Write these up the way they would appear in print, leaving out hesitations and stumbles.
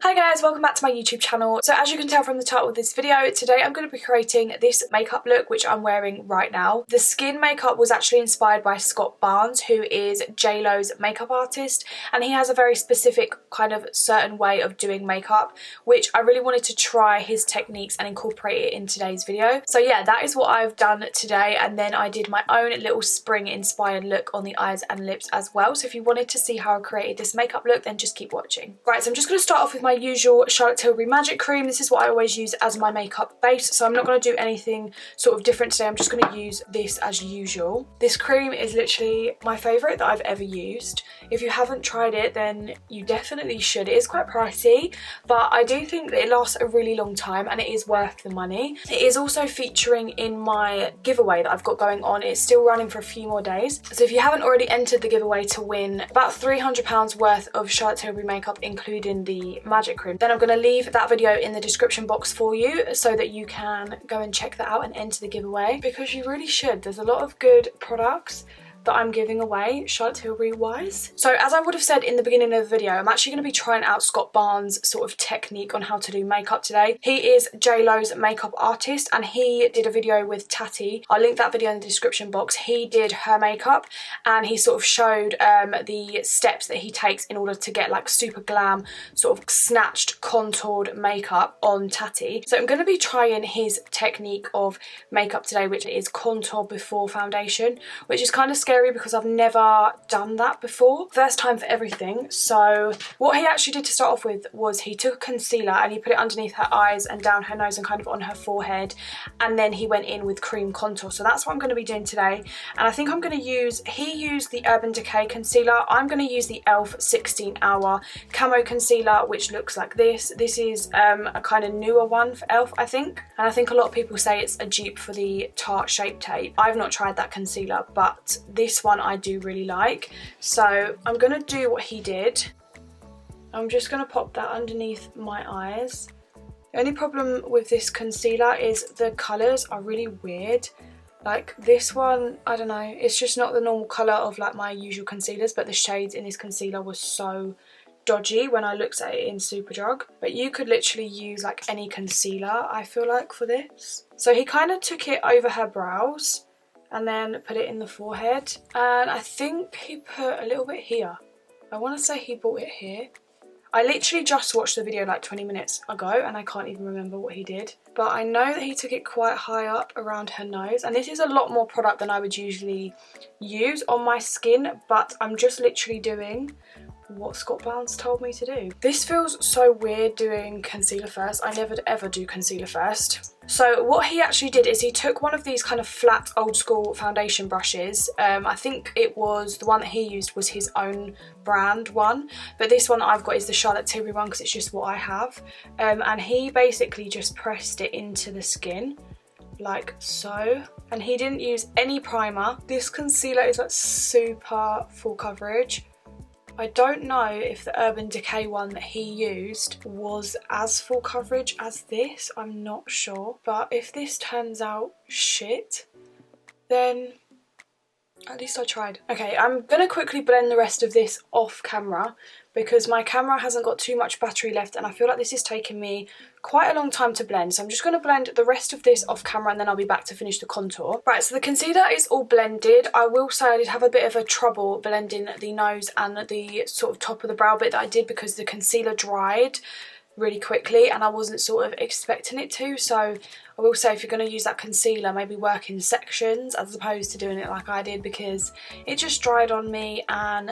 Hi guys, welcome back to my YouTube channel. So as you can tell from the title of this video, today I'm going to be creating this makeup look which I'm wearing right now. The skin makeup was actually inspired by Scott Barnes, who is JLo's makeup artist, and he has a very specific kind of certain way of doing makeup, which I really wanted to try his techniques and incorporate it in today's video. So yeah, that is what I've done today, and then I did my own little spring inspired look on the eyes and lips as well. So if you wanted to see how I created this makeup look, then just keep watching. Right, so I'm just going to start off with my usual Charlotte Tilbury Magic Cream. This is what I always use as my makeup base, so I'm not going to do anything sort of different today. I'm just going to use this as usual. This cream is literally my favourite that I've ever used. If you haven't tried it, then you definitely should. It is quite pricey, but I do think that it lasts a really long time and it is worth the money. It is also featuring in my giveaway that I've got going on. It's still running for a few more days, so if you haven't already entered the giveaway to win about £300 worth of Charlotte Tilbury makeup, including the Magic Cream, then I'm going to leave that video in the description box for you so that you can go and check that out and enter the giveaway, because you really should. There's a lot of good products that I'm giving away Charlotte Tilbury wise. So as I would have said in the beginning of the video, I'm actually going to be trying out Scott Barnes' sort of technique on how to do makeup today. He is JLo's makeup artist and he did a video with TATI. I'll link that video in the description box. He did her makeup and he sort of showed the steps that he takes in order to get like super glam, sort of snatched, contoured makeup on TATI. So I'm going to be trying his technique of makeup today, which is contour before foundation, which is kind of scary because I've never done that before. First time for everything. So what he actually did to start off with was he took concealer and he put it underneath her eyes and down her nose and kind of on her forehead, and then he went in with cream contour. So that's what I'm going to be doing today, and I think I'm going to use, he used the Urban Decay concealer. I'm going to use the e.l.f. 16 Hour Camo Concealer, which looks like this. This is a kind of newer one for e.l.f. I think, and I think a lot of people say it's a dupe for the Tarte Shape Tape. I've not tried that concealer, but this one I do really like. So I'm going to do what he did. I'm just going to pop that underneath my eyes. The only problem with this concealer is the colours are really weird. Like this one, I don't know, it's just not the normal colour of like my usual concealers, but the shades in this concealer was so dodgy when I looked at it in Superdrug. But you could literally use like any concealer, I feel like, for this. So he kind of took it over her brows and then put it in the forehead, and I think he put a little bit here. I want to say he brought it here. I literally just watched the video like 20 minutes ago and I can't even remember what he did, but I know that he took it quite high up around her nose, and this is a lot more product than I would usually use on my skin, but I'm just literally doing what Scott Barnes told me to do. This feels so weird doing concealer first. I never ever do concealer first. So what he actually did is he took one of these kind of flat old school foundation brushes. I think it was the one that he used was his own brand one, but this one I've got is the Charlotte Tilbury one because it's just what I have. And he basically just pressed it into the skin like so, and he didn't use any primer. This concealer is like super full coverage. I don't know if the Urban Decay one that he used was as full coverage as this, I'm not sure. But if this turns out shit, then at least I tried. Okay, I'm gonna quickly blend the rest of this off camera because my camera hasn't got too much battery left and I feel like this is taking me quite a long time to blend. So I'm just going to blend the rest of this off camera and then I'll be back to finish the contour. Right, so the concealer is all blended. I will say I did have a bit of a trouble blending the nose and the sort of top of the brow bit that I did because the concealer dried really quickly and I wasn't sort of expecting it to. So I will say if you're going to use that concealer, maybe work in sections as opposed to doing it like I did, because it just dried on me, and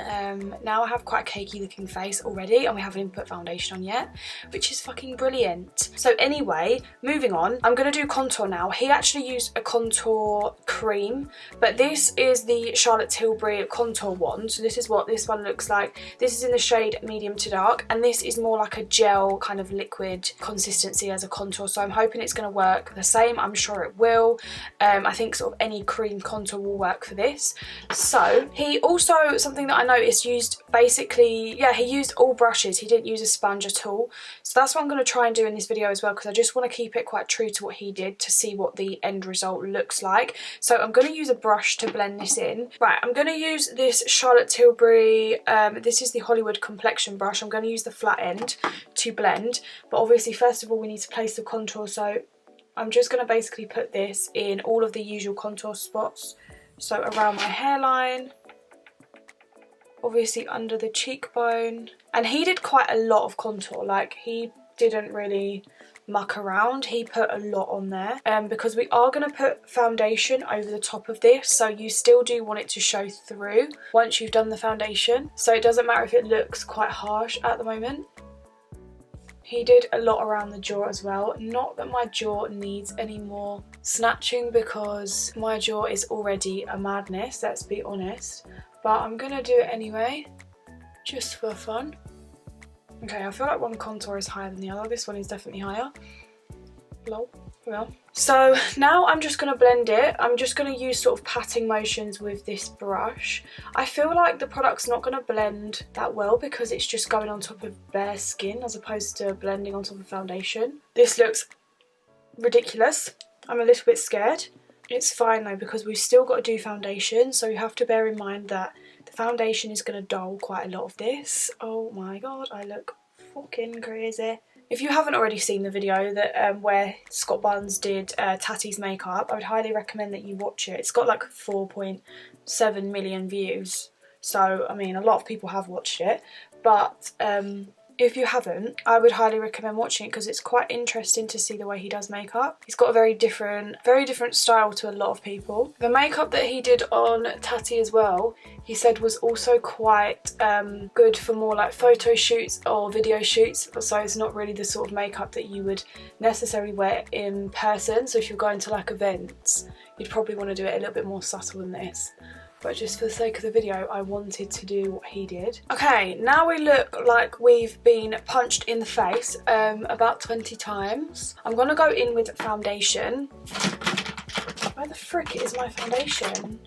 now I have quite a cakey looking face already and we haven't even put foundation on yet, which is fucking brilliant. So anyway, moving on, I'm going to do contour now. He actually used a contour cream, but this is the Charlotte Tilbury contour one. So this is what this one looks like. This is in the shade medium to dark, and this is more like a gel kind of liquid consistency as a contour, so I'm hoping it's going to work the same. I'm sure it will. I think sort of any cream contour will work for this. So he also, something that I noticed, used basically, yeah, he used all brushes. He didn't use a sponge at all. So that's what I'm going to try and do in this video as well, because I just want to keep it quite true to what he did to see what the end result looks like. So I'm going to use a brush to blend this in. Right, I'm going to use this Charlotte Tilbury, this is the Hollywood complexion brush. I'm going to use the flat end to blend. blend. But obviously first of all we need to place the contour, so I'm just going to basically put this in all of the usual contour spots. So around my hairline, obviously under the cheekbone. And he did quite a lot of contour, like he didn't really muck around, he put a lot on there, because we are going to put foundation over the top of this, so you still do want it to show through once you've done the foundation, so it doesn't matter if it looks quite harsh at the moment. He did a lot around the jaw as well. Not that my jaw needs any more snatching because my jaw is already a madness, let's be honest, but I'm gonna do it anyway, just for fun. Okay, I feel like one contour is higher than the other. This one is definitely higher. Lol. Well. So now I'm just going to blend it. I'm just going to use sort of patting motions with this brush. I feel like the product's not going to blend that well because it's just going on top of bare skin as opposed to blending on top of foundation. This looks ridiculous. I'm a little bit scared. It's fine though because we've still got to do foundation, so you have to bear in mind that the foundation is going to dull quite a lot of this. Oh my god, I look fucking crazy. If you haven't already seen the video that where Scott Barnes did Tati's makeup, I would highly recommend that you watch it. It's got like 4.7 million views, so I mean a lot of people have watched it, but if you haven't, I would highly recommend watching it because it's quite interesting to see the way he does makeup. He's got a very different style to a lot of people. The makeup that he did on Tati as well, he said was also quite good for more like photo shoots or video shoots, so it's not really the sort of makeup that you would necessarily wear in person. So if you're going to like events, you'd probably want to do it a little bit more subtle than this. But just for the sake of the video, I wanted to do what he did. Okay, now we look like we've been punched in the face about 20 times. I'm gonna go in with foundation. Where the frick is my foundation?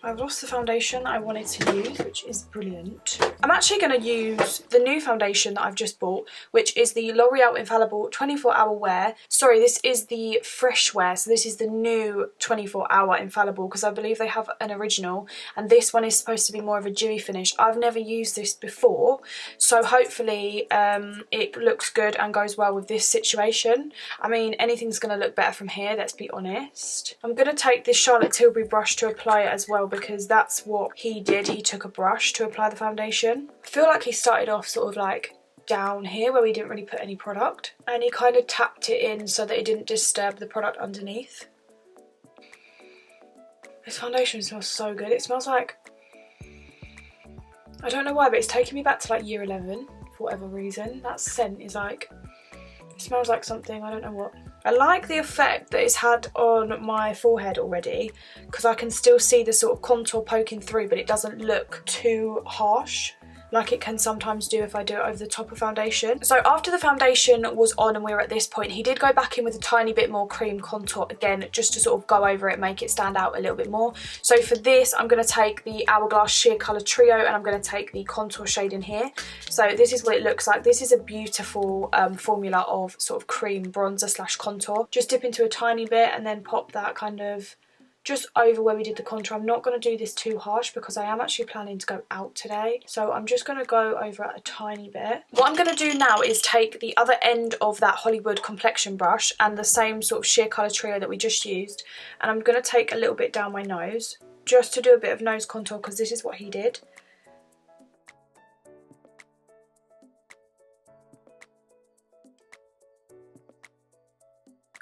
I've lost the foundation that I wanted to use, which is brilliant. I'm actually going to use the new foundation that I've just bought, which is the L'Oreal Infallible 24-Hour Wear. Sorry, this is the Fresh Wear, so this is the new 24-Hour Infallible, because I believe they have an original, and this one is supposed to be more of a dewy finish. I've never used this before, so hopefully it looks good and goes well with this situation. I mean, anything's going to look better from here, let's be honest. I'm going to take this Charlotte Tilbury brush to apply it as well, because that's what he did. He took a brush to apply the foundation. I feel like he started off sort of like down here where we didn't really put any product, and he kind of tapped it in so that it didn't disturb the product underneath. This foundation smells so good. It smells like, I don't know why, but it's taking me back to like year 11 for whatever reason. That scent is like, it smells like something, I don't know what. I like the effect that it's had on my forehead already, because I can still see the sort of contour poking through, but it doesn't look too harsh like it can sometimes do if I do it over the top of foundation. So after the foundation was on and we were at this point, he did go back in with a tiny bit more cream contour again, just to sort of go over it, make it stand out a little bit more. So for this, I'm going to take the Hourglass Sheer Colour Trio, and I'm going to take the contour shade in here. So this is what it looks like. This is a beautiful formula of sort of cream bronzer slash contour. Just dip into a tiny bit and then pop that kind of just over where we did the contour. I'm not going to do this too harsh because I am actually planning to go out today, so I'm just going to go over it a tiny bit. What I'm going to do now is take the other end of that Hollywood complexion brush and the same sort of sheer colour trio that we just used, and I'm going to take a little bit down my nose just to do a bit of nose contour, because this is what he did.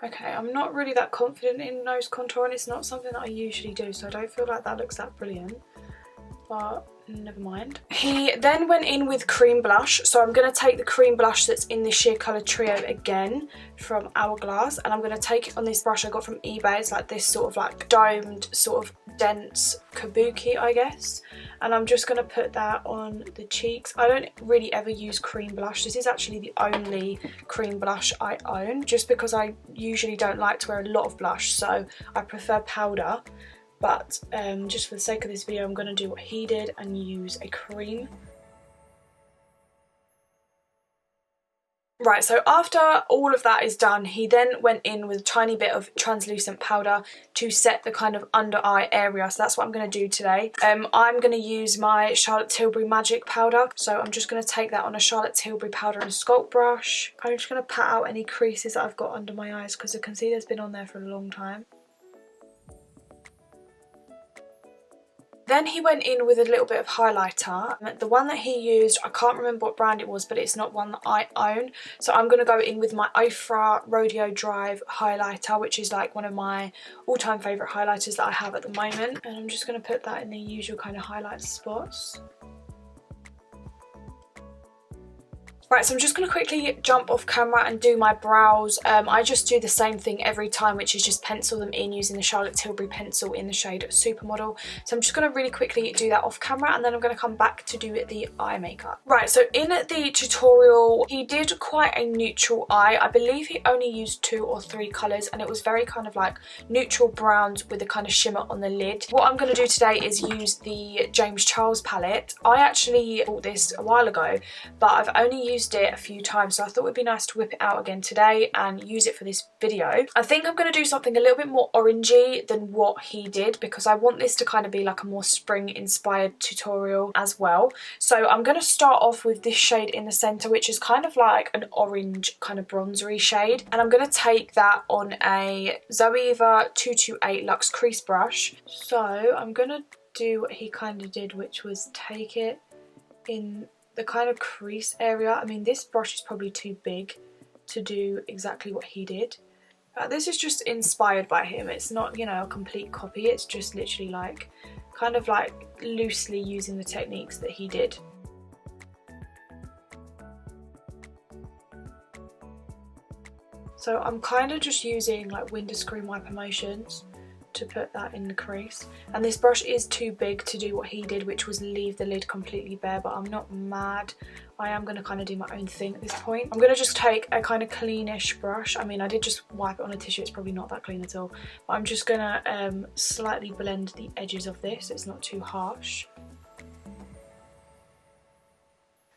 Okay, I'm not really that confident in nose contour, and it's not something that I usually do, so I don't feel like that looks that brilliant, but never mind. He then went in with cream blush, so I'm going to take the cream blush that's in the sheer colour trio again from Hourglass, and I'm going to take it on this brush I got from eBay. It's like this sort of like domed, sort of dense kabuki, I guess, and I'm just going to put that on the cheeks. I don't really ever use cream blush. This is actually the only cream blush I own, just because I usually don't like to wear a lot of blush, so I prefer powder. But just for the sake of this video, I'm going to do what he did and use a cream. Right, so after all of that is done, he then went in with a tiny bit of translucent powder to set the kind of under eye area. So that's what I'm going to do today. I'm going to use my Charlotte Tilbury Magic powder. So I'm just going to take that on a Charlotte Tilbury powder and a sculpt brush. I'm just going to pat out any creases that I've got under my eyes because I can see there's been on there for a long time. Then he went in with a little bit of highlighter. The one that he used, I can't remember what brand it was, but it's not one that I own. So I'm going to go in with my Ofra Rodeo Drive highlighter, which is like one of my all-time favourite highlighters that I have at the moment. And I'm just going to put that in the usual kind of highlight spots. Right, so I'm just going to quickly jump off camera and do my brows. I just do the same thing every time, which is just pencil them in using the Charlotte Tilbury pencil in the shade Supermodel. So I'm just going to really quickly do that off camera and then I'm going to come back to do the eye makeup. Right, so in the tutorial, he did quite a neutral eye. I believe he only used 2 or 3 colours and it was very kind of like neutral browns with a kind of shimmer on the lid. What I'm going to do today is use the James Charles palette. I actually bought this a while ago, but I've only used it a few times, so I thought it would be nice to whip it out again today and use it for this video. I think I'm going to do something a little bit more orangey than what he did because I want this to kind of be like a more spring inspired tutorial as well. So I'm going to start off with this shade in the centre, which is kind of like an orange kind of bronzery shade, and I'm going to take that on a Zoeva 228 Luxe crease brush. So I'm going to do what he kind of did, which was take it in the kind of crease area. I mean, this brush is probably too big to do exactly what he did. This is just inspired by him. It's not, you know, a complete copy. It's just literally like, kind of like loosely using the techniques that he did. So I'm kind of just using like window screen wiper motions to put that in the crease, and this brush is too big to do what he did, which was leave the lid completely bare, but I'm not mad. I am going to kind of do my own thing at this point. I'm going to just take a kind of cleanish brush. I mean, I did just wipe it on a tissue, it's probably not that clean at all, but I'm just going to slightly blend the edges of this so it's not too harsh.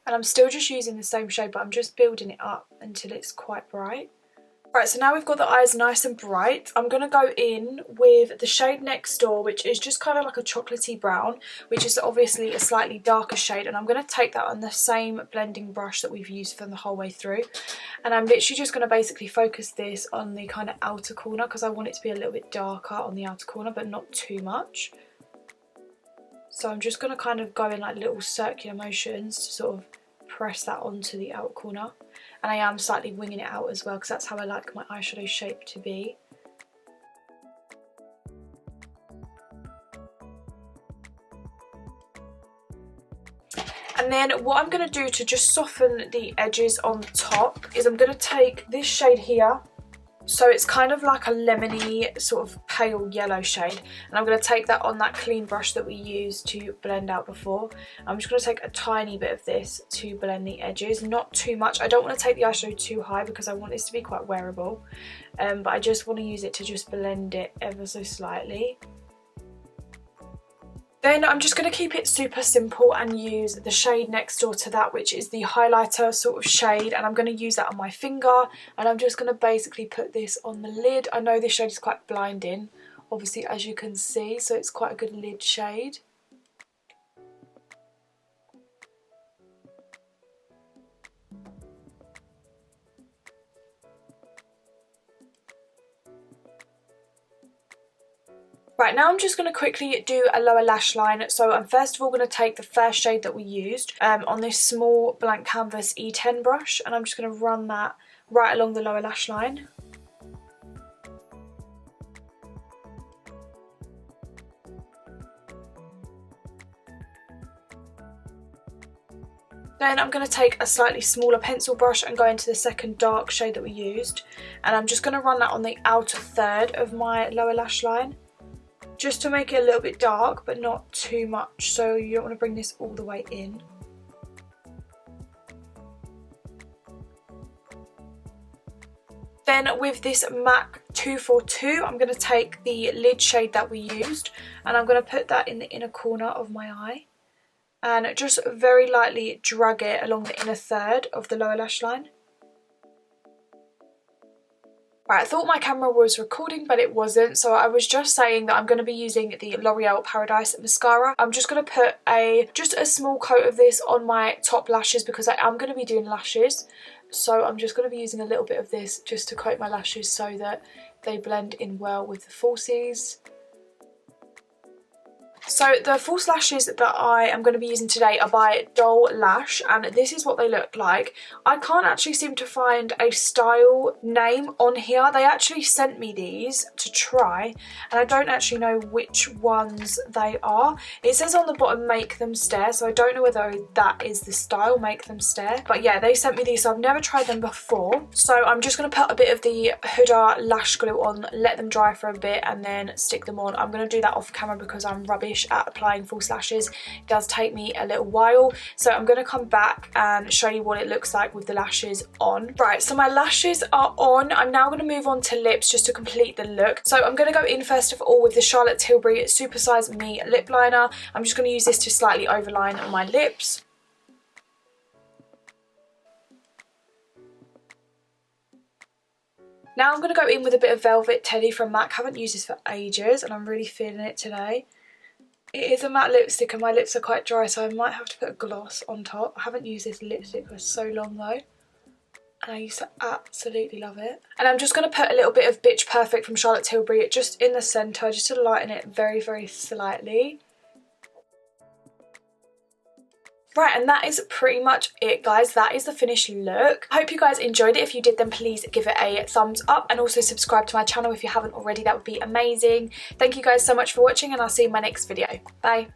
And I'm still just using the same shade, but I'm just building it up until it's quite bright. Right, so now we've got the eyes nice and bright. I'm going to go in with the shade Next Door, which is just kind of like a chocolatey brown, which is obviously a slightly darker shade. And I'm going to take that on the same blending brush that we've used for the whole way through. And I'm literally just going to basically focus this on the kind of outer corner because I want it to be a little bit darker on the outer corner, but not too much. So I'm just going to kind of go in like little circular motions to sort of press that onto the outer corner. And I am slightly winging it out as well because that's how I like my eyeshadow shape to be. And then what I'm going to do to just soften the edges on the top is I'm going to take this shade here. So it's kind of like a lemony sort of pale yellow shade, and I'm going to take that on that clean brush that we used to blend out before. I'm just going to take a tiny bit of this to blend the edges, not too much. I don't want to take the eyeshadow too high because I want this to be quite wearable, but I just want to use it to just blend it ever so slightly. Then I'm just going to keep it super simple and use the shade next door to that, which is the highlighter sort of shade, and I'm going to use that on my finger, and I'm just going to basically put this on the lid. I know this shade is quite blinding, obviously, as you can see, so it's quite a good lid shade. Right, now I'm just going to quickly do a lower lash line. So I'm first of all going to take the first shade that we used on this small blank canvas E10 brush, and I'm just going to run that right along the lower lash line. Then I'm going to take a slightly smaller pencil brush and go into the second dark shade that we used, and I'm just going to run that on the outer third of my lower lash line, just to make it a little bit dark but not too much, so you don't want to bring this all the way in. Then with this MAC 242, I'm going to take the lid shade that we used, and I'm going to put that in the inner corner of my eye and just very lightly drag it along the inner third of the lower lash line. Right, I thought my camera was recording, but it wasn't, so I was just saying that I'm going to be using the L'Oreal Paradise mascara. I'm just going to put just a small coat of this on my top lashes because I am going to be doing lashes. So I'm just going to be using a little bit of this just to coat my lashes so that they blend in well with the falsies. So the false lashes that I am going to be using today are by Doll Lash, and this is what they look like. I can't actually seem to find a style name on here. They actually sent me these to try, and I don't actually know which ones they are. It says on the bottom make them stare, so I don't know whether that is the style, make them stare. But yeah, they sent me these, so I've never tried them before. So I'm just going to put a bit of the Huda lash glue on, let them dry for a bit, and then stick them on. I'm going to do that off camera because I'm rubbish at applying false lashes. It does take me a little while, so I'm going to come back and show you what it looks like with the lashes on. Right, so my lashes are on. I'm now going to move on to lips just to complete the look. So I'm going to go in first of all with the Charlotte Tilbury Super Size Me lip liner. I'm just going to use this to slightly overline my lips. Now I'm going to go in with a bit of Velvet Teddy from MAC. I haven't used this for ages and I'm really feeling it today. It is a matte lipstick and my lips are quite dry, so I might have to put a gloss on top. I haven't used this lipstick for so long though, and I used to absolutely love it. And I'm just going to put a little bit of Bitch Perfect from Charlotte Tilbury just in the centre, just to lighten it very, very slightly. Right, and that is pretty much it, guys. That is the finished look. I hope you guys enjoyed it. If you did, then please give it a thumbs up and also subscribe to my channel if you haven't already. That would be amazing. Thank you guys so much for watching, and I'll see you in my next video. Bye.